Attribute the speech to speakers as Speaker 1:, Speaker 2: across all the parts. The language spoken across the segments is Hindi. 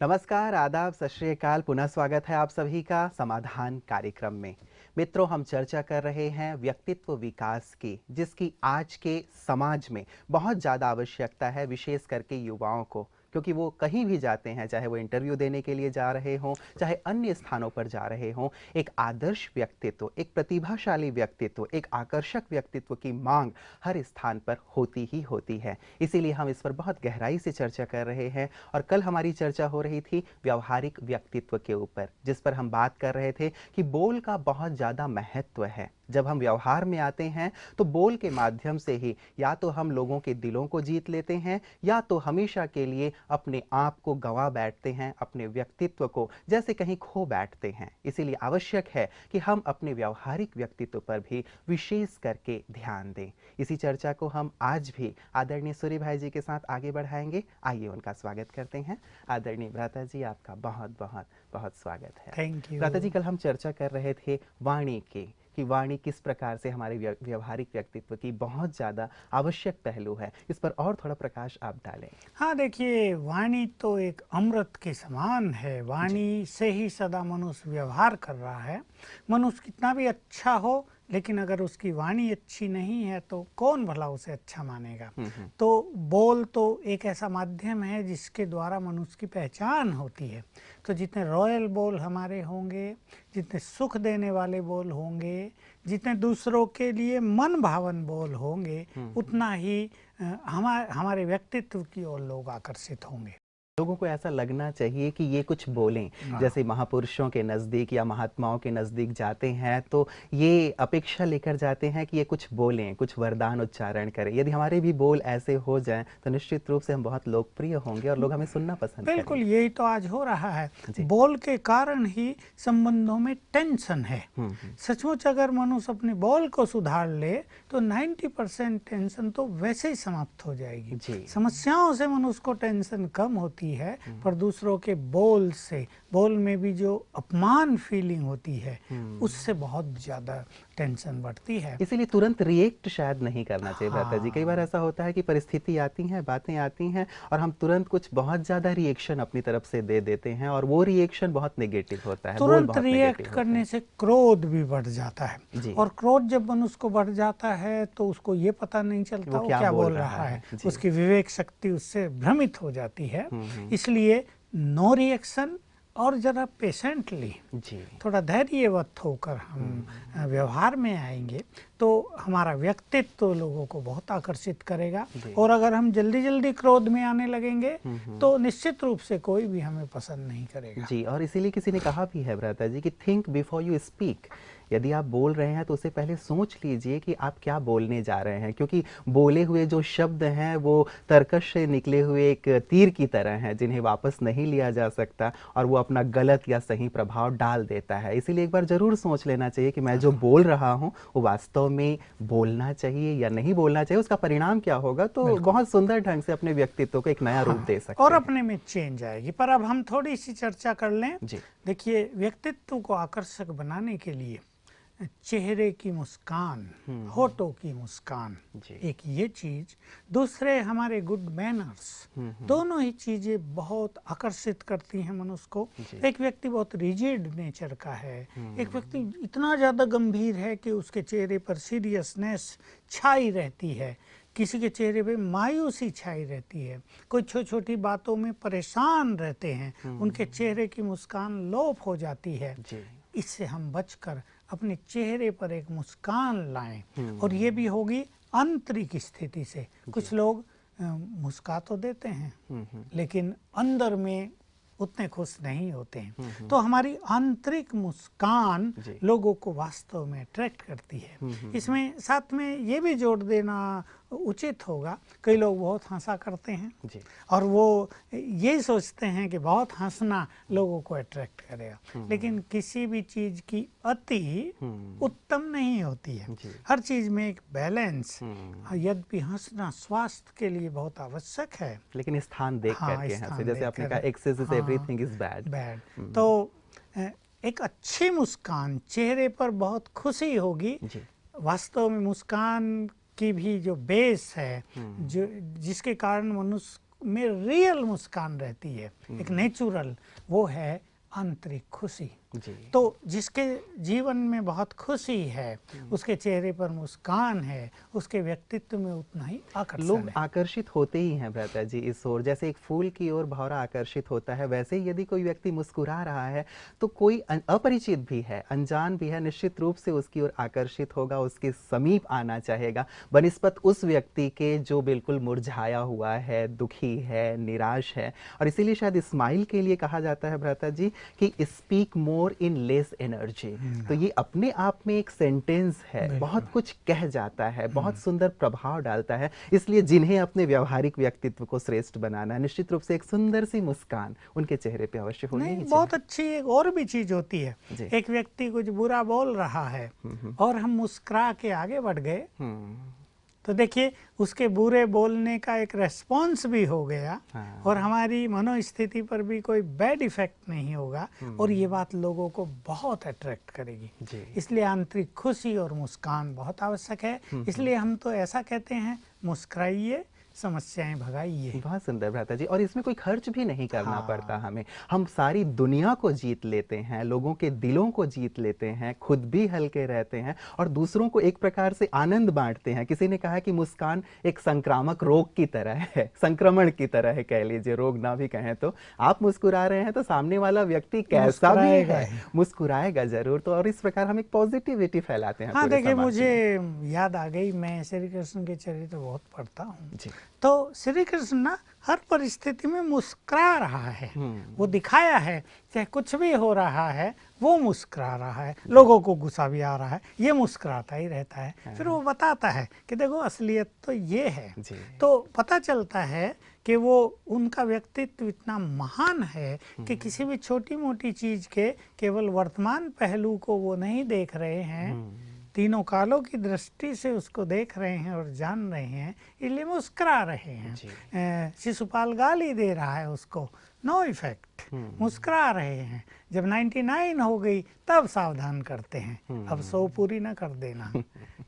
Speaker 1: नमस्कार, आदाब, सत श्री अकाल। पुनः स्वागत है आप सभी का समाधान कार्यक्रम में। मित्रों, हम चर्चा कर रहे हैं व्यक्तित्व विकास की, जिसकी आज के समाज में बहुत ज़्यादा आवश्यकता है, विशेष करके युवाओं को, क्योंकि वो कहीं भी जाते हैं, चाहे वो इंटरव्यू देने के लिए जा रहे हों, चाहे अन्य स्थानों पर जा रहे हों, एक आदर्श व्यक्तित्व, एक प्रतिभाशाली व्यक्तित्व, एक आकर्षक व्यक्तित्व की मांग हर स्थान पर होती ही होती है। इसीलिए हम इस पर बहुत गहराई से चर्चा कर रहे हैं। और कल हमारी चर्चा हो रही थी व्यावहारिक व्यक्तित्व के ऊपर, जिस पर हम बात कर रहे थे कि बोल का बहुत ज़्यादा महत्व है। जब हम व्यवहार में आते हैं तो बोल के माध्यम से ही या तो हम लोगों के दिलों को जीत लेते हैं, या तो हमेशा के लिए अपने आप को गंवा बैठते हैं, अपने व्यक्तित्व को जैसे कहीं खो बैठते हैं। इसीलिए आवश्यक है कि हम अपने व्यावहारिक व्यक्तित्व पर भी विशेष करके ध्यान दें। इसी चर्चा को हम आज भी आदरणीय सूर्य भाई जी के साथ आगे बढ़ाएंगे। आइए उनका स्वागत करते हैं। आदरणीय भ्राता जी, आपका बहुत बहुत बहुत स्वागत है।
Speaker 2: Thank you.
Speaker 1: भ्राता जी, कल हम चर्चा कर रहे थे वाणी की, कि वाणी किस प्रकार से हमारे व्यवहारिक व्यक्तित्व की बहुत ज़्यादा आवश्यक पहलू है। इस पर और थोड़ा प्रकाश आप डालें।
Speaker 2: हाँ, देखिए, वाणी तो एक अमृत के समान है। वाणी से ही सदा मनुष्य व्यवहार कर रहा है। मनुष्य कितना भी अच्छा हो, लेकिन अगर उसकी वाणी अच्छी नहीं है तो कौन भला उसे अच्छा मानेगा। तो बोल तो एक ऐसा माध्यम है जिसके द्वारा मनुष्य की पहचान होती है। तो जितने रॉयल बोल हमारे होंगे, जितने सुख देने वाले बोल होंगे, जितने दूसरों के लिए मन भावन बोल होंगे, उतना ही हमारे व्यक्तित्व की ओर लोग आकर्षित होंगे।
Speaker 1: लोगों को ऐसा लगना चाहिए कि ये कुछ बोलें। जैसे महापुरुषों के नज़दीक या महात्माओं के नज़दीक जाते हैं तो ये अपेक्षा लेकर जाते हैं कि ये कुछ बोलें, कुछ वरदान उच्चारण करें। यदि हमारे भी बोल ऐसे हो जाएं तो निश्चित रूप से हम बहुत लोकप्रिय होंगे और लोग हमें सुनना पसंद करेंगे।
Speaker 2: बिल्कुल, यही तो आज हो रहा है। बोल के कारण ही संबंधों में टेंशन है। सचमुच अगर मनुष्य अपने बोल को सुधार ले तो 90% टेंशन तो वैसे ही समाप्त हो जाएगी। समस्याओं से मनुष्य को टेंशन कम होती है, पर दूसरों के बोल से, बोल में भी जो अपमान फीलिंग होती है, उससे बहुत ज्यादा टेंशन बढ़ती है।
Speaker 1: इसीलिए तुरंत रिएक्ट शायद नहीं करना चाहिए भ्राता जी। कई बार ऐसा होता है कि परिस्थिति आती है, बातें आती हैं और हम तुरंत कुछ बहुत ज्यादा रिएक्शन अपनी तरफ से दे देते हैं और वो रिएक्शन बहुत नेगेटिव होता है।
Speaker 2: तुरंत रिएक्ट करने से क्रोध भी बढ़ जाता है, और क्रोध जब मनुष्य को बढ़ जाता है तो उसको ये पता नहीं चलता वो क्या बोल रहा है। उसकी विवेक शक्ति उससे भ्रमित हो जाती है। इसलिए नो रिएक्शन और जरा पेशेंटली, थोड़ा धैर्यवत होकर हम व्यवहार में आएंगे तो हमारा व्यक्तित्व तो लोगों को बहुत आकर्षित करेगा। और अगर हम जल्दी जल्दी क्रोध में आने लगेंगे तो निश्चित रूप से कोई भी हमें पसंद नहीं करेगा।
Speaker 1: जी, और इसीलिए किसी ने कहा भी है भ्राता जी कि थिंक बिफोर यू स्पीक। यदि आप बोल रहे हैं तो उससे पहले सोच लीजिए कि आप क्या बोलने जा रहे हैं, क्योंकि बोले हुए जो शब्द हैं वो तरकश से निकले हुए एक तीर की तरह हैं, जिन्हें वापस नहीं लिया जा सकता और वो अपना गलत या सही प्रभाव डाल देता है। इसीलिए एक बार ज़रूर सोच लेना चाहिए कि मैं जो बोल रहा हूँ वो वास्तव में बोलना चाहिए या नहीं बोलना चाहिए, उसका परिणाम क्या होगा। तो बहुत सुंदर ढंग से अपने व्यक्तित्व को एक नया रूप दे सकते हैं
Speaker 2: और अपने में चेंज आएगी। पर अब हम थोड़ी सी चर्चा कर लें। देखिए, व्यक्तित्व को आकर्षक बनाने के लिए चेहरे की मुस्कान, होठों की मुस्कान, एक ये चीज, दूसरे हमारे गुड मैनर्स, दोनों ही चीजें बहुत आकर्षित करती हैं मनुष्य को। एक व्यक्ति बहुत रिजिड नेचर का है, एक व्यक्ति इतना ज्यादा गंभीर है कि उसके चेहरे पर सीरियसनेस छाई रहती है, किसी के चेहरे पे मायूसी छाई रहती है, कोई छोटी छोटी बातों में परेशान रहते हैं, उनके चेहरे की मुस्कान लोप हो जाती है। इससे हम बचकर अपने चेहरे पर एक मुस्कान लाएं, और ये भी होगी आंतरिक स्थिति से। कुछ लोग मुस्का तो देते हैं लेकिन अंदर में उतने खुश नहीं होते हैं। तो हमारी आंतरिक मुस्कान लोगों को वास्तव में अट्रैक्ट करती है। इसमें साथ में ये भी जोड़ देना उचित होगा, कई लोग बहुत हंसा करते हैं और वो यही सोचते हैं कि बहुत हंसना लोगों को अट्रैक्ट करेगा, लेकिन किसी भी चीज की अति उत्तम नहीं होती है। हर चीज में एक बैलेंस, यद्यपि हंसना स्वास्थ्य के लिए बहुत आवश्यक है,
Speaker 1: लेकिन स्थान देख करके हंसे। जैसे आपने कहा, excess is everything is bad.
Speaker 2: तो एक अच्छी मुस्कान, चेहरे पर बहुत खुशी होगी। वास्तव में मुस्कान की भी जो बेस है, जो जिसके कारण मनुष्य में रियल मुस्कान रहती है, एक नेचुरल, वो है आंतरिक खुशी। तो जिसके जीवन में बहुत खुशी है, उसके चेहरे पर मुस्कान है, उसके व्यक्तित्व में उतना ही आकर्षण
Speaker 1: लोग
Speaker 2: है।
Speaker 1: आकर्षित होते ही हैं भ्राता जी इस ओर। जैसे एक फूल की ओर भौरा आकर्षित होता है, वैसे ही यदि कोई व्यक्ति मुस्कुरा रहा है तो कोई अपरिचित भी है, अनजान भी है, निश्चित रूप से उसकी ओर आकर्षित होगा, उसके समीप आना चाहेगा, बनिस्बत उस व्यक्ति के जो बिल्कुल मुरझाया हुआ है, दुखी है, निराश है। और इसीलिए शायद स्माइल के लिए कहा जाता है भ्राता जी कि speak more in less energy. तो ये अपने आप में एक सेंटेंस है, बहुत कुछ कह जाता है, बहुत सुंदर प्रभाव डालता है। इसलिए जिन्हें अपने व्यवहारिक व्यक्तित्व को श्रेष्ठ बनाना है, निश्चित रूप से एक सुंदर सी मुस्कान उनके चेहरे पे अवश्य होनी ही चाहिए।
Speaker 2: बहुत अच्छी एक और भी चीज होती है, एक व्यक्ति कुछ बुरा बोल रहा है और हम मुस्कुरा के आगे बढ़ गए, तो देखिए उसके बुरे बोलने का एक रेस्पॉन्स भी हो गया और हमारी मनोस्थिति पर भी कोई बैड इफेक्ट नहीं होगा और ये बात लोगों को बहुत अट्रैक्ट करेगी। इसलिए आंतरिक खुशी और मुस्कान बहुत आवश्यक है। इसलिए हम तो ऐसा कहते हैं, मुस्कुराइए, समस्याएं भगाइए।
Speaker 1: बहुत सुंदर भ्राता जी। और इसमें कोई खर्च भी नहीं करना पड़ता हमें, हम सारी दुनिया को जीत लेते हैं, लोगों के दिलों को जीत लेते हैं, खुद भी हल्के रहते हैं और दूसरों को एक प्रकार से आनंद बांटते हैं। किसी ने कहा कि मुस्कान एक संक्रामक रोग की तरह है, संक्रमण की तरह है, कह लीजिए, रोग ना भी कहें तो। आप मुस्कुरा रहे हैं तो सामने वाला व्यक्ति कैसा भी है मुस्कुराएगा जरूर। तो और इस प्रकार हम एक पॉजिटिविटी फैलाते हैं।
Speaker 2: हाँ देखिए, मुझे याद आ गई, मैं श्री कृष्ण के चरित्र बहुत पढ़ता हूँ, तो श्री कृष्ण ना हर परिस्थिति में मुस्कुरा रहा है। वो दिखाया है, चाहे कुछ भी हो रहा है वो मुस्कुरा रहा है, लोगों को गुस्सा भी आ रहा है, ये मुस्कुराता ही रहता है। फिर वो बताता है कि देखो असलियत तो ये है। तो पता चलता है कि वो उनका व्यक्तित्व इतना महान है कि किसी भी छोटी मोटी चीज के केवल वर्तमान पहलू को वो नहीं देख रहे हैं, तीनों कालों की दृष्टि से उसको देख रहे हैं और जान रहे हैं, इसलिए मुस्कुरा रहे हैं। शिशुपाल गाली दे रहा है उसको, नो इफेक्ट, मुस्कुरा रहे हैं। जब 99 हो गई तब सावधान करते हैं, अब 100 पूरी ना कर देना।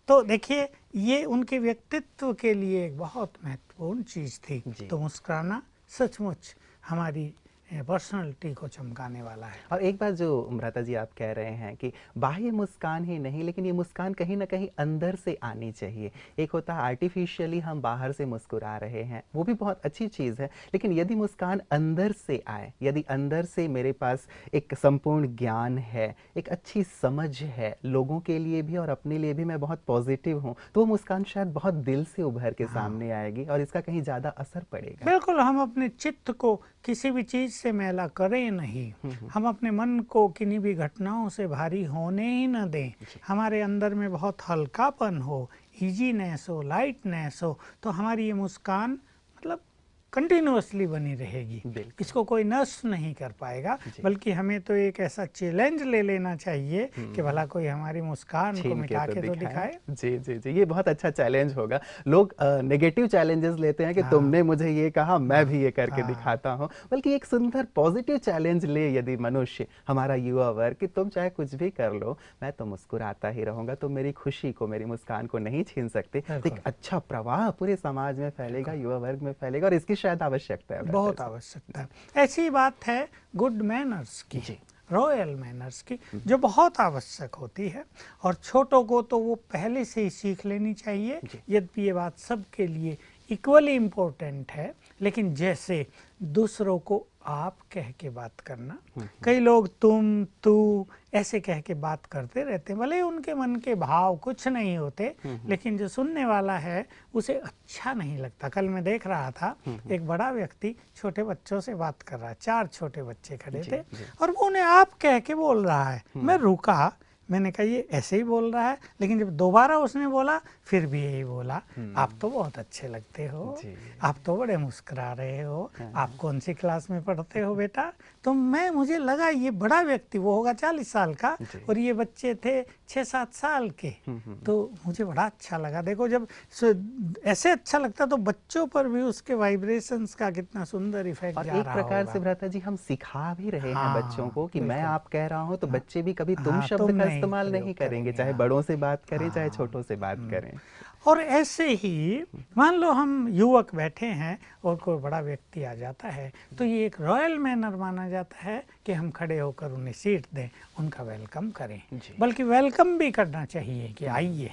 Speaker 2: तो देखिए ये उनके व्यक्तित्व के लिए एक बहुत महत्वपूर्ण चीज थी। तो मुस्कुराना सचमुच हमारी पर्सनालिटी को चमकाने वाला है।
Speaker 1: और एक बात जो भ्राता जी आप कह रहे हैं कि बाह्य मुस्कान ही नहीं, लेकिन ये मुस्कान कहीं ना कहीं अंदर से आनी चाहिए। एक होता है आर्टिफिशियली हम बाहर से मुस्कुरा रहे हैं, वो भी बहुत अच्छी चीज़ है, लेकिन यदि मुस्कान अंदर से आए, यदि अंदर से मेरे पास एक संपूर्ण ज्ञान है, एक अच्छी समझ है, लोगों के लिए भी और अपने लिए भी मैं बहुत पॉजिटिव हूँ, तो वो मुस्कान शायद बहुत दिल से उभर के सामने आएगी और इसका कहीं ज़्यादा असर पड़ेगा।
Speaker 2: बिल्कुल, हम अपने चित्त को किसी भी चीज से मैला करें नहीं, हम अपने मन को किन्हीं भी घटनाओं से भारी होने ही न दें। हमारे अंदर में बहुत हल्कापन हो, इजीनेस हो, लाइटनेस हो, तो हमारी ये मुस्कान मतलब कंटिन्यूअसली बनी रहेगी। इसको कोई नष्ट नहीं कर पाएगा, बल्कि हमें तो एक ऐसा चैलेंज ले लेना चाहिए कि भला कोई हमारी मुस्कान को मिटा के तो दिखाए।
Speaker 1: जी जी जी, ये बहुत अच्छा चैलेंज होगा। लोग नेगेटिव चैलेंजेस लेते हैं कि तुमने मुझे ये कहा, मैं भी ये करके दिखाता हूँ, बल्कि एक सुंदर पॉजिटिव चैलेंज ले यदि मनुष्य, हमारा युवा वर्ग, कि तुम चाहे कुछ भी कर लो, मैं तो मुस्कुराता ही रहूंगा, तुम मेरी खुशी को, मेरी मुस्कान को नहीं छीन सकते। एक अच्छा प्रवाह पूरे समाज में फैलेगा, युवा वर्ग में फैलेगा, और इसकी शायद आवश्यकता है,
Speaker 2: बहुत आवश्यकता है। ऐसी बात है गुड मैनर्स की, रॉयल मैनर्स की, जो बहुत आवश्यक होती है और छोटों को तो वो पहले से ही सीख लेनी चाहिए। यद्यपि ये बात सबके लिए इक्वली इम्पोर्टेंट है, लेकिन जैसे दूसरों को आप कह के बात करना, कई लोग तुम, तू ऐसे कह के बात करते रहते हैं, भले उनके मन के भाव कुछ नहीं होते, लेकिन जो सुनने वाला है उसे अच्छा नहीं लगता। कल मैं देख रहा था, एक बड़ा व्यक्ति छोटे बच्चों से बात कर रहा है, 4 छोटे बच्चे खड़े थे और वो उन्हें आप कह के बोल रहा है। मैं रुका, मैंने कहा ये ऐसे ही बोल रहा है, लेकिन जब दोबारा उसने बोला फिर भी यही बोला, आप तो बहुत अच्छे लगते हो, आप तो बड़े मुस्कुरा रहे हो, आप कौन सी क्लास में पढ़ते हो बेटा? तो मुझे लगा ये बड़ा व्यक्ति, वो होगा 40 साल का और ये बच्चे थे 6-7 साल के, तो मुझे बड़ा अच्छा लगा। देखो जब ऐसे अच्छा लगता तो बच्चों पर भी उसके वाइब्रेशंस का कितना सुंदर इफेक्ट जा रहा होगा।
Speaker 1: एक प्रकार से भ्राता जी हम सिखा भी रहे हैं बच्चों को कि मैं आप कह रहा हूँ तो बच्चे भी कभी तुम शब्द का इस्तेमाल नहीं करेंगे, चाहे बड़ों से बात करें चाहे छोटों से बात करें।
Speaker 2: और ऐसे ही मान लो हम युवक बैठे हैं और कोई बड़ा व्यक्ति आ जाता है, तो ये एक रॉयल मैनर माना जाता है कि हम खड़े होकर उन्हें सीट दें, उनका वेलकम करें, बल्कि वेलकम भी करना चाहिए कि आइए,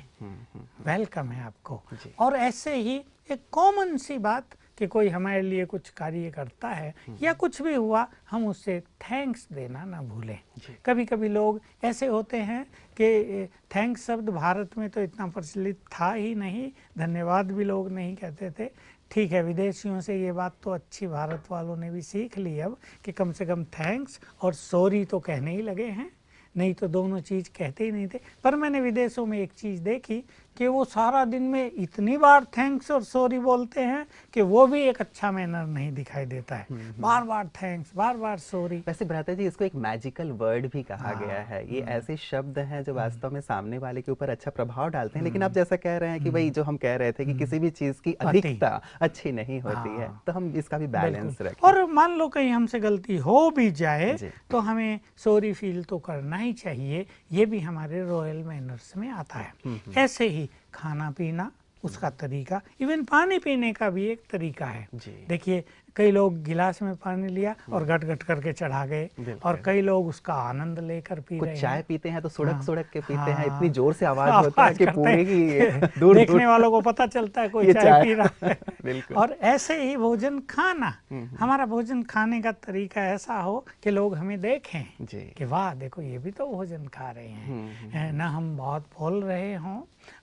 Speaker 2: वेलकम है आपको। और ऐसे ही एक कॉमन सी बात कि कोई हमारे लिए कुछ कार्य करता है या कुछ भी हुआ, हम उससे थैंक्स देना ना भूलें। कभी कभी लोग ऐसे होते हैं कि थैंक्स शब्द भारत में तो इतना प्रचलित था ही नहीं, धन्यवाद भी लोग नहीं कहते थे। ठीक है, विदेशियों से ये बात तो अच्छी भारत वालों ने भी सीख ली अब कि कम से कम थैंक्स और सॉरी तो कहने ही लगे हैं, नहीं तो दोनों चीज़ कहते ही नहीं थे। पर मैंने विदेशों में एक चीज़ देखी कि वो सारा दिन में इतनी बार थैंक्स और सॉरी बोलते हैं कि वो भी एक अच्छा मैनर नहीं दिखाई देता है। बार बार थैंक्स, बार बार सॉरी।
Speaker 1: वैसे भ्राता जी, इसको एक मैजिकल वर्ड भी कहा गया है। ये ऐसे शब्द हैं जो वास्तव में सामने वाले के ऊपर अच्छा प्रभाव डालते हैं। लेकिन आप जैसा कह रहे हैं कि भाई, जो हम कह रहे थे कि किसी भी चीज़ की अधिकता अच्छी नहीं होती है, तो हम इसका भी बैलेंस रखें।
Speaker 2: और मान लो कहीं हमसे गलती हो भी जाए तो हमें सॉरी फील तो करना ही चाहिए। ये भी हमारे रॉयल मैनर्स में आता है। ऐसे ही खाना पीना, उसका तरीका, इवन पानी पीने का भी एक तरीका है। देखिए, कई लोग गिलास में पानी लिया और गट गट करके चढ़ा गए, और कई लोग उसका आनंद लेकर पी रहे हैं।
Speaker 1: चाय पीते हैं तो सुड़क सुड़क के पीते हैं, इतनी जोर से आवाज होता है कि पूरे की दूर
Speaker 2: देखने वालों को पता चलता है कोई चाय पी रहा है। और ऐसे ही भोजन खाना, हमारा भोजन खाने का तरीका ऐसा हो कि लोग हमें देखें कि वाह देखो ये भी तो भोजन खा रहे हैं, ना हम बहुत बोल रहे हों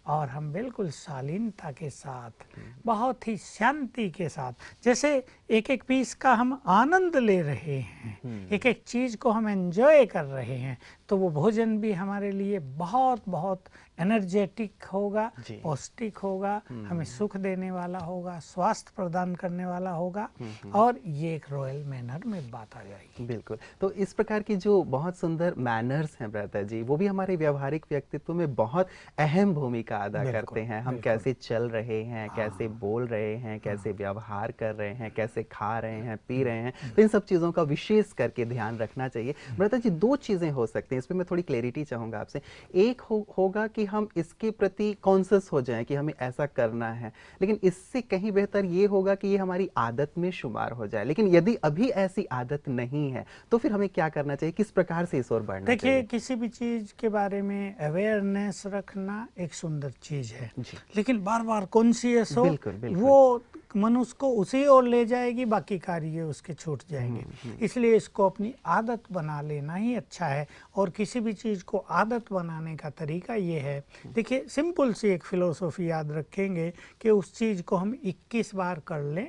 Speaker 2: और हम बिल्कुल शालीनता के साथ, बहुत ही शांति के साथ, जैसे एक एक पीस का हम आनंद ले रहे हैं, एक एक चीज को हम एंजॉय कर रहे हैं, तो वो भोजन भी हमारे लिए बहुत बहुत एनर्जेटिक होगा, पौष्टिक होगा, हमें सुख देने वाला होगा, स्वास्थ्य प्रदान करने वाला होगा, और ये एक रॉयल मैनर में बात आ जाएगी।
Speaker 1: बिल्कुल। तो इस प्रकार की जो बहुत सुंदर मैनर्स हैं भ्राता जी, वो भी हमारे व्यवहारिक व्यक्तित्व में बहुत अहम भूमिका अदा करते हैं। हम कैसे चल रहे हैं, कैसे बोल रहे हैं, कैसे व्यवहार कर रहे हैं, कैसे खा रहे हैं, पी रहे हैं, तो इन सब चीज़ों का विशेष करके ध्यान रखना चाहिए। भ्राता जी, दो चीज़ें हो सकती हैं, इसमें मैं थोड़ी क्लैरिटी चाहूँगा आपसे। एक होगा कि हम इसके प्रति कॉन्शियस हो जाएं कि हमें ऐसा करना है, लेकिन इससे कहीं बेहतर ये होगा कि ये हमारी आदत में शुमार हो जाए। लेकिन यदि अभी ऐसी आदत नहीं है तो फिर हमें क्या करना चाहिए, किस प्रकार से इस ओर बढ़ना चाहिए?
Speaker 2: देखिए, किसी भी चीज़ के बारे में अवेयरनेस रखना एक सुंदर चीज़ है, लेकिन बार बार कॉन्शियस हो, वो मनुष्य को उसी ओर ले जाएगी, बाकी कार्य उसके छूट जाएंगे। इसलिए इसको अपनी आदत बना लेना ही अच्छा है। और किसी भी चीज़ को आदत बनाने का तरीका ये है, देखिए सिंपल सी एक फिलोसॉफी याद रखेंगे कि उस चीज़ को हम 21 बार कर लें,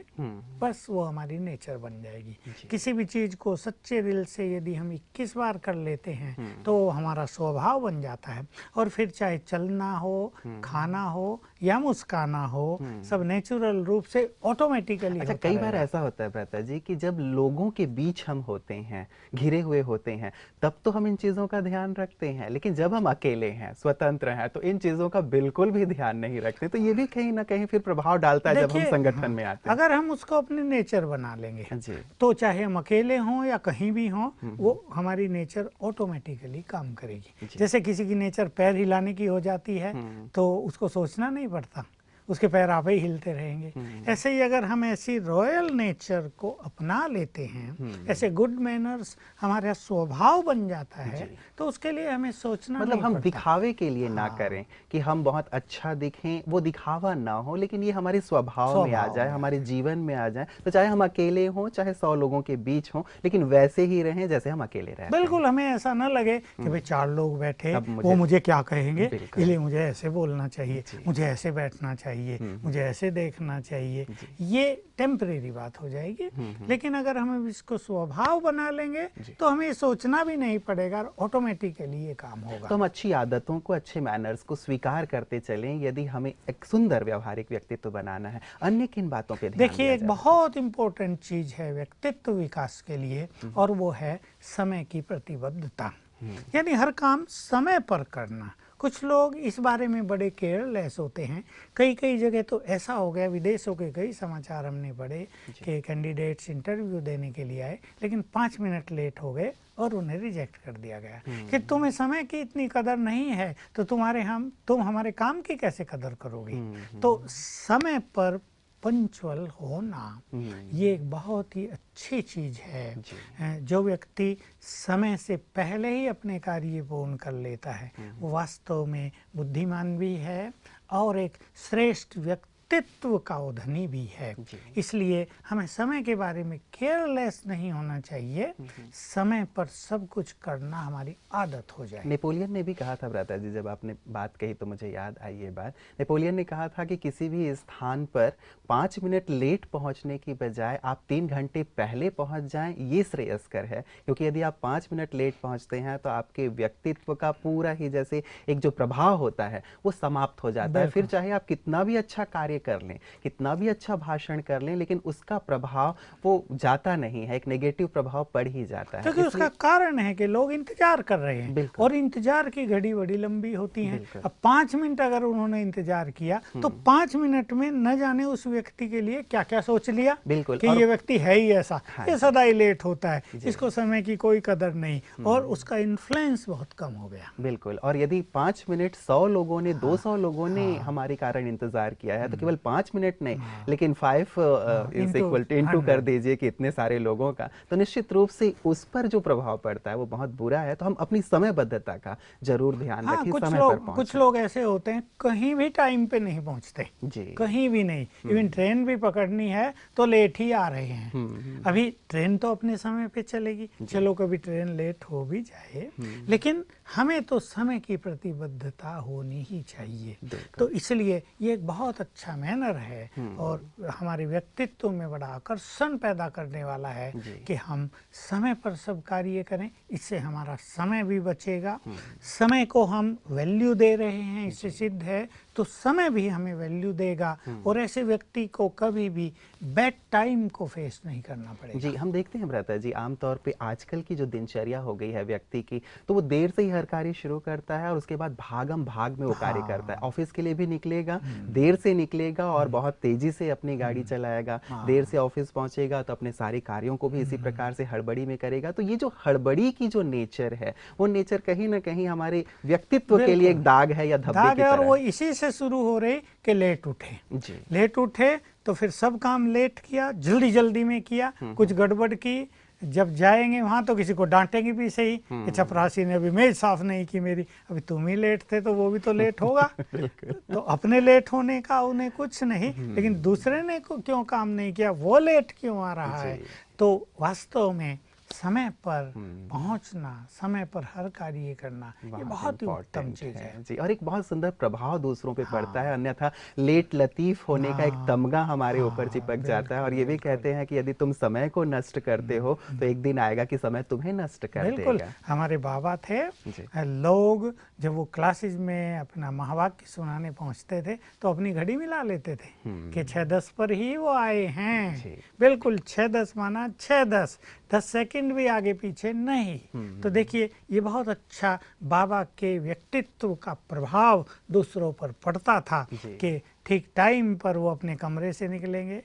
Speaker 2: बस वो हमारी नेचर बन जाएगी। किसी भी चीज़ को सच्चे दिल से यदि हम 21 बार कर लेते हैं तो हमारा स्वभाव बन जाता है, और फिर चाहे चलना हो, खाना हो या मुस्काना हो, सब नेचुरल रूप से ऑटोमेटिकली।
Speaker 1: अच्छा, कई बार ऐसा होता है भ्राता जी कि जब लोगों के बीच हम होते हैं, घिरे हुए होते हैं, तब तो हम इन चीज़ों का ध्यान रखते हैं, लेकिन जब हम अकेले हैं, स्वतंत्र हैं, तो इन चीज़ों का बिल्कुल भी ध्यान नहीं रखते। तो ये भी कहीं ना कहीं फिर प्रभाव डालता है जब हम संगठन में आते हैं।
Speaker 2: अगर हम उसको अपने नेचर बना लेंगे तो चाहे हम अकेले हों या कहीं भी हों, वो हमारी नेचर ऑटोमेटिकली काम करेगी। जैसे किसी की नेचर पैर हिलाने की हो जाती है तो उसको सोचना नहीं पड़ता, उसके पैर आप ही हिलते रहेंगे। ऐसे ही अगर हम ऐसी रॉयल नेचर को अपना लेते हैं, ऐसे गुड मैनर्स हमारा स्वभाव बन जाता है, तो उसके लिए हमें सोचना
Speaker 1: मतलब हम दिखावे के लिए ना करें कि हम बहुत अच्छा दिखें, वो दिखावा ना हो, लेकिन ये हमारे स्वभाव में आ जाए, हमारे जीवन में आ जाए। तो चाहे हम अकेले हों, चाहे 100 लोगों के बीच हों, लेकिन वैसे ही रहें जैसे हम अकेले रहते हैं।
Speaker 2: बिल्कुल, हमें ऐसा ना लगे कि भाई 4 लोग बैठे, वो मुझे क्या कहेंगे, इसलिए मुझे ऐसे बोलना चाहिए, मुझे ऐसे बैठना चाहिए, मुझे ऐसे देखना चाहिए। ये टेम्परेरी बात हो जाएगी। लेकिन अगर हम इसको स्वभाव बना लेंगे तो हमें सोचना भी नहीं पड़ेगा, ऑटोमेटिकली ये काम होगा।
Speaker 1: तो हम अच्छी आदतों को, अच्छे मैनर्स को स्वीकार करते चलें यदि हमें एक सुंदर व्यवहारिक व्यक्तित्व बनाना है। अन्य किन बातों पे ध्यान?
Speaker 2: देखिए, एक बहुत इंपॉर्टेंट चीज है व्यक्तित्व विकास के लिए, और वो है समय की प्रतिबद्धता। यानी हर काम समय पर करना, कुछ लोग इस बारे में बड़े केयरलेस होते हैं। कई कई जगह तो ऐसा हो गया, विदेशों के कई समाचार हमने पढ़े कि कैंडिडेट्स इंटरव्यू देने के लिए आए लेकिन 5 मिनट लेट हो गए और उन्हें रिजेक्ट कर दिया गया कि तुम्हें समय की इतनी कदर नहीं है तो तुम हमारे काम की कैसे कदर करोगे। तो समय पर पंचुअल होना ये एक बहुत ही अच्छी चीज है। जो व्यक्ति समय से पहले ही अपने कार्य पूर्ण कर लेता है वो वास्तव में बुद्धिमान भी है और एक श्रेष्ठ व्यक्तित्व का धनी भी है। इसलिए हमें समय के बारे में केयरलेस नहीं होना चाहिए, समय पर सब कुछ करना हमारी आदत हो जाए।
Speaker 1: नेपोलियन ने भी कहा था भ्राता जी, जब आपने बात कही तो मुझे याद आई ये बात। नेपोलियन ने कहा था कि किसी भी स्थान पर 5 मिनट लेट पहुंचने की बजाय आप 3 घंटे पहले पहुंच जाएं, ये श्रेयस्कर है। क्योंकि यदि आप 5 मिनट लेट पहुंचते हैं तो आपके व्यक्तित्व का पूरा ही जैसे एक जो प्रभाव होता है वो समाप्त हो जाता है। फिर चाहे आप कितना भी अच्छा कार्य कर लें, कितना भी अच्छा भाषण कर लें, लेकिन उसका प्रभाव वो जाता नहीं है, एक नेगेटिव प्रभाव पड़ ही जाता है।
Speaker 2: क्योंकि उसका कारण है कि लोग इंतजार कर रहे हैं और इंतजार की घड़ी बड़ी लंबी होती है। अब 5 मिनट अगर उन्होंने इंतजार किया तो 5 मिनट में न जाने उस व्यक्ति के लिए क्या क्या सोच लिया।
Speaker 1: बिल्कुल,
Speaker 2: कि ये व्यक्ति है ही ऐसा, ये सदा ही लेट होता है, इसको समय की कोई कदर नहीं, और उसका इन्फ्लुएंस बहुत कम हो गया।
Speaker 1: बिल्कुल। और यदि 5 मिनट 100 लोगों ने 200 लोगों ने हमारे कारण इंतजार किया है तो केवल 5 मिनट नहीं लेकिन 5 इज इक्वल टू इनटू कर दीजिए कि इतने सारे लोगों का, तो निश्चित रूप से उस पर जो प्रभाव पड़ता है वो बहुत बुरा है। तो हम अपनी समयबद्धता का जरूर ध्यान रखें, समय पर पहुंचें।
Speaker 2: कुछ लोग ऐसे होते हैं कहीं भी टाइम पे नहीं पहुंचते जी, कहीं भी नहीं। इवन ट्रेन भी पकड़नी है तो लेट ही आ रहे हैं। अभी ट्रेन तो अपने समय पे चलेगी, चलो कभी ट्रेन लेट हो भी जाए लेकिन हमें तो समय की प्रतिबद्धता होनी ही चाहिए। तो इसलिए ये एक बहुत अच्छा मैनर है और हमारे व्यक्तित्व में बड़ा आकर्षण पैदा करने वाला है कि हम समय पर सब कार्य करें। इससे हमारा समय भी बचेगा, समय को हम वैल्यू दे रहे हैं इससे सिद्ध है, तो समय भी हमें वैल्यू देगा और ऐसे व्यक्ति को कभी भी बैड टाइम को फेस नहीं करना पड़ेगा।
Speaker 1: जी, हम देखते हैं भ्राता जी आमतौर पे आजकल की जो दिनचर्या हो गई है व्यक्ति की, तो वो देर से ही हर कार्य शुरू करता है और उसके बाद भागम भाग में वो कार्य करता है। ऑफिस के लिए भी निकलेगा, देर से निकलेगा और बहुत तेजी से अपनी गाड़ी चलाएगा, देर से ऑफिस पहुंचेगा तो अपने सारे कार्यों को भी इसी प्रकार से हड़बड़ी में करेगा। तो ये जो हड़बड़ी की जो नेचर है वो नेचर कहीं ना कहीं हमारे व्यक्तित्व के लिए एक दाग है या धब्बे की तरह।
Speaker 2: और वो इसी से शुरू हो रही कि लेट उठे जी, लेट उठे तो फिर सब काम लेट किया, जल्दी जल्दी में किया, कुछ गड़बड़ की, जब जाएंगे वहां तो किसी को डांटेंगे भी सही कि चपरासी ने अभी मेज साफ नहीं की मेरी, अभी तुम ही लेट थे तो वो भी तो लेट होगा। तो अपने लेट होने का उन्हें कुछ नहीं, लेकिन दूसरे ने क्यों काम नहीं किया, वो लेट क्यों आ रहा है। तो वास्तव में समय पर पहुंचना, समय पर हर कार्य करना ये बहुत ही उत्तम चीज है
Speaker 1: जी, और एक बहुत सुंदर प्रभाव दूसरों पे पड़ता है। अन्यथा लेट लतीफ होने का एक तमगा हमारे ऊपर चिपक जाता है और ये भी कहते हैं कि यदि तुम समय को नष्ट करते हो तो एक दिन आएगा कि समय तुम्हें नष्ट कर देगा।
Speaker 2: हमारे बाबा थे, लोग जब वो क्लासेज में अपना महावाक्य सुनाने पहुंचते थे तो अपनी घड़ी मिला लेते थे कि 6:10 पर ही वो आए हैं। बिल्कुल 6:10 माना 6:10, 10 सेकंड भी आगे पीछे नहीं। तो देखिए ये बहुत अच्छा बाबा के व्यक्तित्व का प्रभाव दूसरों पर पड़ता था कि ठीक टाइम पर वो अपने कमरे से निकलेंगे,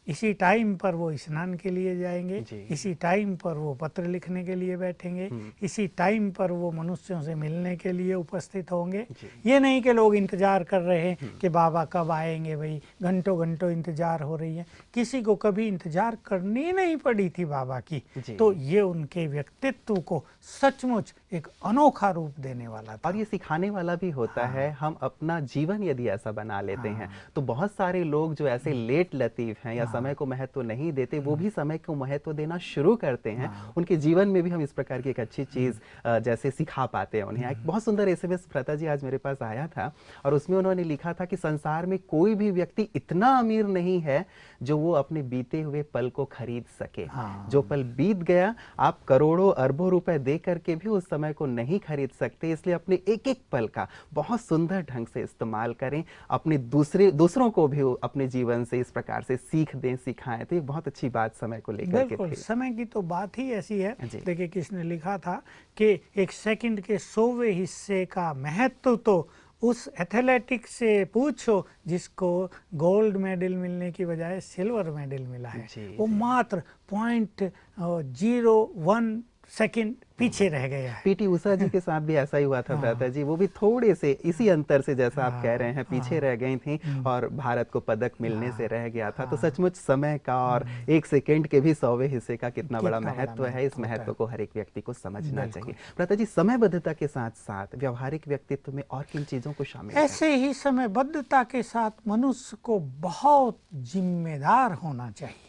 Speaker 2: इसी टाइम पर वो स्नान के लिए जाएंगे, इसी टाइम पर वो पत्र लिखने के लिए बैठेंगे, इसी टाइम पर वो मनुष्यों से मिलने के लिए उपस्थित होंगे। ये नहीं कि लोग इंतजार कर रहे हैं कि बाबा कब आएंगे, भाई घंटों घंटों इंतजार हो रही है। किसी को कभी इंतजार करनी नहीं पड़ी थी बाबा की। तो ये उनके व्यक्तित्व को सचमुच एक अनोखा रूप देने वाला था
Speaker 1: और ये सिखाने वाला भी होता है। हम अपना जीवन यदि ऐसा बना लेते हैं तो बहुत सारे लोग जो ऐसे लेट लतीफ हैं या समय को महत्व नहीं देते, वो भी समय को महत्व देना शुरू करते हैं। उनके जीवन में भी हम इस प्रकार की एक अच्छी चीज जैसे सिखा पाते हैं उन्हें। एक बहुत सुंदर SMS भ्राता जी आज मेरे पास आया था और उसमें उन्होंने लिखा था कि संसार में कोई भी व्यक्ति इतना अमीर नहीं है जो वो अपने बीते हुए पल को खरीद सके। जो पल बीत गया आप करोड़ों अरबों रुपए दे करके भी उस समय समय को नहीं खरीद सकते, इसलिए अपने एक एक पल का बहुत सुंदर ढंग से इस्तेमाल करें, अपने दूसरों को भी अपने जीवन से इस प्रकार से सीख दें, सिखाएं। तो ये बहुत अच्छी बात समय को लेकर के थी।
Speaker 2: समय की तो बात ही ऐसी है। देखिए किसने लिखा था कि एक सेकंड के 100वें हिस्से का महत्व तो उस एथलेटिक से पूछो जिसको गोल्ड मेडल मिलने की बजाय सिल्वर मेडल मिला है। वो मात्र 0.01 सेकंड पीछे रह गया है।
Speaker 1: पीटी उषा जी के साथ भी ऐसा ही हुआ था भ्राता जी, वो भी थोड़े से इसी अंतर से, जैसा आप कह रहे हैं, पीछे रह गई थी और भारत को पदक मिलने से रह गया था। तो सचमुच समय का और एक सेकंड के भी 100वें हिस्से का कितना बड़ा महत्व है, इस महत्व को हर एक व्यक्ति को समझना चाहिए। भ्राता जी, समयबद्धता के साथ साथ व्यवहारिक व्यक्तित्व में और किन चीजों को शामिल
Speaker 2: ऐसे ही समयबद्धता के साथ मनुष्य को बहुत जिम्मेदार होना चाहिए।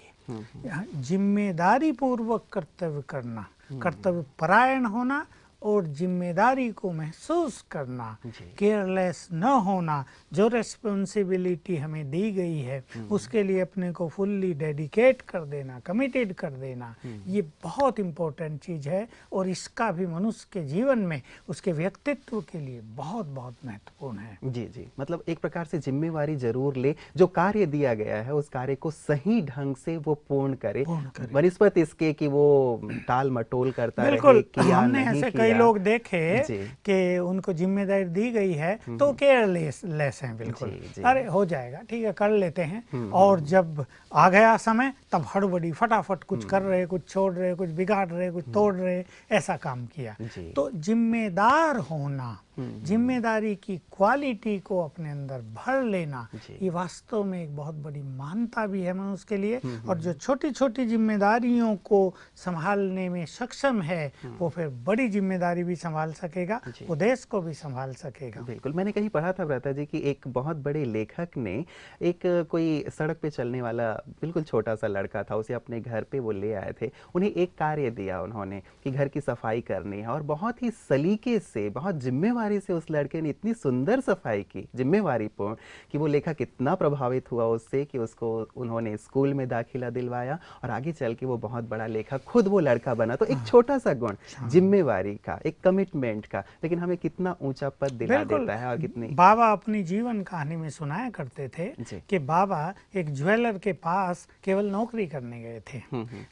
Speaker 2: जिम्मेदारी पूर्वक कर्तव्य करना, कर्तव्य परायण होना और जिम्मेदारी को महसूस करना, केयरलेस न होना, जो रेस्पॉन्सिबिलिटी हमें दी गई है उसके लिए अपने को फुल्ली डेडिकेट कर देना, कमिटेड कर देना, ये बहुत इम्पोर्टेंट चीज़ है और इसका भी मनुष्य के जीवन में उसके व्यक्तित्व के लिए बहुत बहुत महत्वपूर्ण है।
Speaker 1: जी जी, मतलब एक प्रकार से जिम्मेवारी जरूर ले, जो कार्य दिया गया है उस कार्य को सही ढंग से वो पूर्ण करे, बनस्पत इसके कि वो टाल मटोल करता रहे, किया नहीं किया।
Speaker 2: लोग देखे कि उनको जिम्मेदारी दी गई है तो केयरलेस हैं, बिल्कुल अरे हो जाएगा, ठीक है कर लेते हैं, और जब आ गया समय तब हड़बड़ी फटाफट कुछ कर रहे, कुछ छोड़ रहे, कुछ बिगाड़ रहे, कुछ तोड़ रहे, ऐसा काम किया। तो जिम्मेदार होना, जिम्मेदारी की क्वालिटी को अपने अंदर भर लेना, ये वास्तव में एक बहुत बड़ी महानता भी है मनुष्य के लिए। और जो छोटी छोटी जिम्मेदारियों को संभालने में सक्षम है वो फिर बड़ी जिम्मेदारी भी संभाल सकेगा, वो देश को भी संभाल सकेगा।
Speaker 1: बिल्कुल, मैंने कहीं पढ़ा था भ्राता जी कि एक बहुत बड़े लेखक ने एक कोई सड़क पे चलने वाला बिल्कुल छोटा सा लड़का था, उसे अपने घर पे वो ले आए थे, उन्हें एक कार्य दिया उन्होंने कि घर की सफाई करनी है, और बहुत ही सलीके से, बहुत जिम्मेवारी से उस लड़के ने इतनी सुंदर सफाई की, जिम्मेवारी पूर्ण, कि वो लेखक इतना प्रभावित हुआ उससे कि उसको उन्होंने स्कूल में दाखिला दिलवाया और आगे चल के वो बहुत बड़ा लेखक खुद वो लड़का बना। तो एक छोटा सा गुण जिम्मेवारी का, एक कमिटमेंट का, लेकिन हमें कितना ऊंचा पद दिला देता है। और कितनी
Speaker 2: बाबा अपनी जीवन कहानी में सुनाया करते थे कि बाबा एक ज्वेलर के पास केवल नौकरी करने गए थे,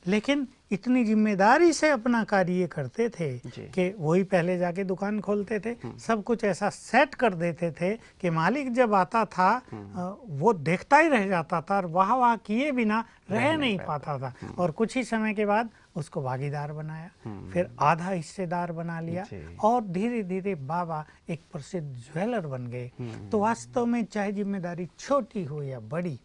Speaker 2: लेकिन इतनी जिम्मेदारी से अपना कार्य करते थे कि वही पहले जाके दुकान खोलते थे, सब कुछ ऐसा सेट कर देते थे कि मालिक जब आता था वो देखता ही रह जाता था और वाह वाह किए बिना रह नहीं पाता था। और कुछ ही समय के बाद उसको भागीदार बनाया, फिर आधा हिस्सेदार बना लिया और धीरे धीरे बाबा एक प्रसिद्ध ज्वेलर बन गए। तो वास्तव में चाहे जिम्मेदारी छोटी हो या बड़ी,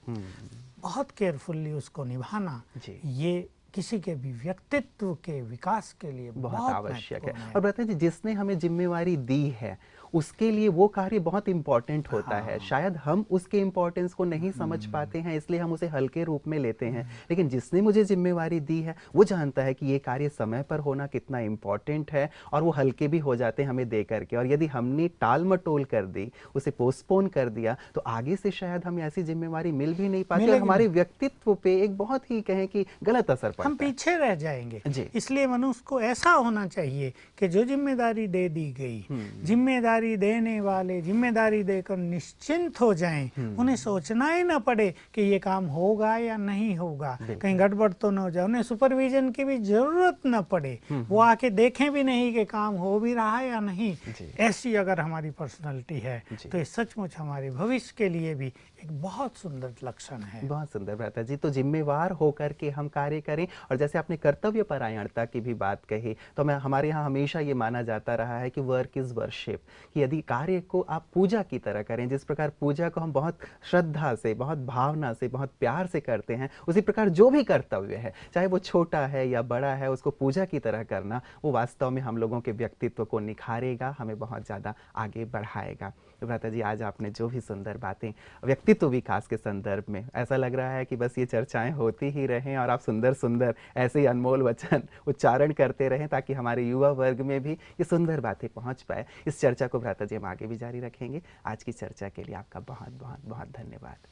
Speaker 2: बहुत केयरफुल्ली उसको निभाना ये किसी के भी व्यक्तित्व के विकास के लिए बहुत
Speaker 1: आवश्यक है। और बताइए जी, जिसने हमें जिम्मेवारी दी है उसके लिए वो कार्य बहुत इंपॉर्टेंट होता है। शायद हम उसके इंपॉर्टेंस को नहीं समझ पाते हैं, इसलिए हम उसे हल्के रूप में लेते हैं, लेकिन जिसने मुझे जिम्मेवारी दी है वो जानता है कि ये कार्य समय पर होना कितना इंपॉर्टेंट है, और वो हल्के भी हो जाते हैं हमें दे करके। और यदि हमने टाल मटोल कर दी, उसे पोस्टपोन कर दिया, तो आगे से शायद हमें ऐसी जिम्मेवारी मिल भी नहीं पाती और हमारे व्यक्तित्व पे एक बहुत ही कहें कि गलत असर पड़ता है,
Speaker 2: हम पीछे रह जाएंगे। इसलिए मनुष्य को ऐसा होना चाहिए कि जो जिम्मेदारी दे दी गई, जिम्मेदारी देने वाले जिम्मेदारी देकर निश्चिंत हो जाएं, उन्हें सोचना ही ना पड़े कि ये काम होगा या नहीं होगा, कहीं गड़बड़ तो न हो जाए, उन्हें सुपरविजन की भी जरूरत न पड़े, वो आके देखें भी नहीं कि काम हो भी रहा है या नहीं। ऐसी अगर हमारी पर्सनालिटी है तो ये सचमुच हमारे भविष्य के लिए भी एक बहुत सुंदर लक्षण है।
Speaker 1: बहुत सुंदर भ्राता जी। तो जिम्मेवार होकर के हम कार्य करें, और जैसे आपने कर्तव्य परायणता की भी बात कही, तो मैं हमारे यहाँ हमेशा ये माना जाता रहा है कि वर्क इज वर्शिप, कि यदि कार्य को आप पूजा की तरह करें, जिस प्रकार पूजा को हम बहुत श्रद्धा से, बहुत भावना से, बहुत प्यार से करते हैं, उसी प्रकार जो भी कर्तव्य है, चाहे वो छोटा है या बड़ा है, उसको पूजा की तरह करना, वो वास्तव में हम लोगों के व्यक्तित्व को निखारेगा, हमें बहुत ज़्यादा आगे बढ़ाएगा। तो भ्राता जी, आज आपने जो भी सुंदर बातें व्यक्तित्व विकास के संदर्भ में, ऐसा लग रहा है कि बस ये चर्चाएं होती ही रहें और आप सुंदर सुंदर ऐसे ही अनमोल वचन उच्चारण करते रहें, ताकि हमारे युवा वर्ग में भी ये सुंदर बातें पहुंच पाए। इस चर्चा को भ्राता जी हम आगे भी जारी रखेंगे। आज की चर्चा के लिए आपका बहुत बहुत बहुत धन्यवाद।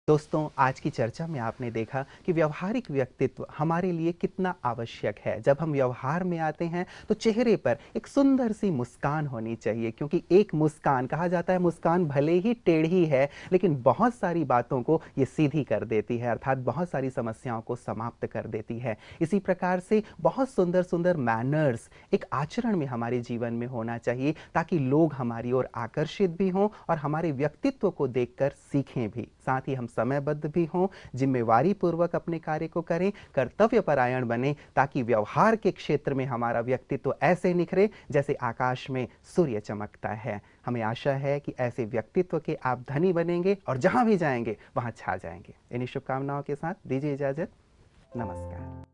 Speaker 1: दोस्तों, आज की चर्चा में आपने देखा कि व्यवहारिक व्यक्तित्व हमारे लिए कितना आवश्यक है। जब हम व्यवहार में आते हैं तो चेहरे पर एक सुंदर सी मुस्कान होनी चाहिए, क्योंकि एक मुस्कान, कहा जाता है मुस्कान भले ही टेढ़ी है लेकिन बहुत सारी बातों को ये सीधी कर देती है, अर्थात बहुत सारी समस्याओं को समाप्त कर देती है। इसी प्रकार से बहुत सुंदर सुंदर मैनर्स एक आचरण में हमारे जीवन में होना चाहिए, ताकि लोग हमारी ओर आकर्षित भी हों और हमारे व्यक्तित्व को देखकर सीखें भी। साथ ही हम समयबद्ध भी हों, जिम्मेवारी पूर्वक अपने कार्य को करें, कर्तव्यपरायण बने, ताकि व्यवहार के क्षेत्र में हमारा व्यक्तित्व ऐसे निखरे जैसे आकाश में सूर्य चमकता है। हमें आशा है कि ऐसे व्यक्तित्व के आप धनी बनेंगे और जहां भी जाएंगे वहां छा जाएंगे। इन्हीं शुभकामनाओं के साथ दीजिए इजाजत। नमस्कार।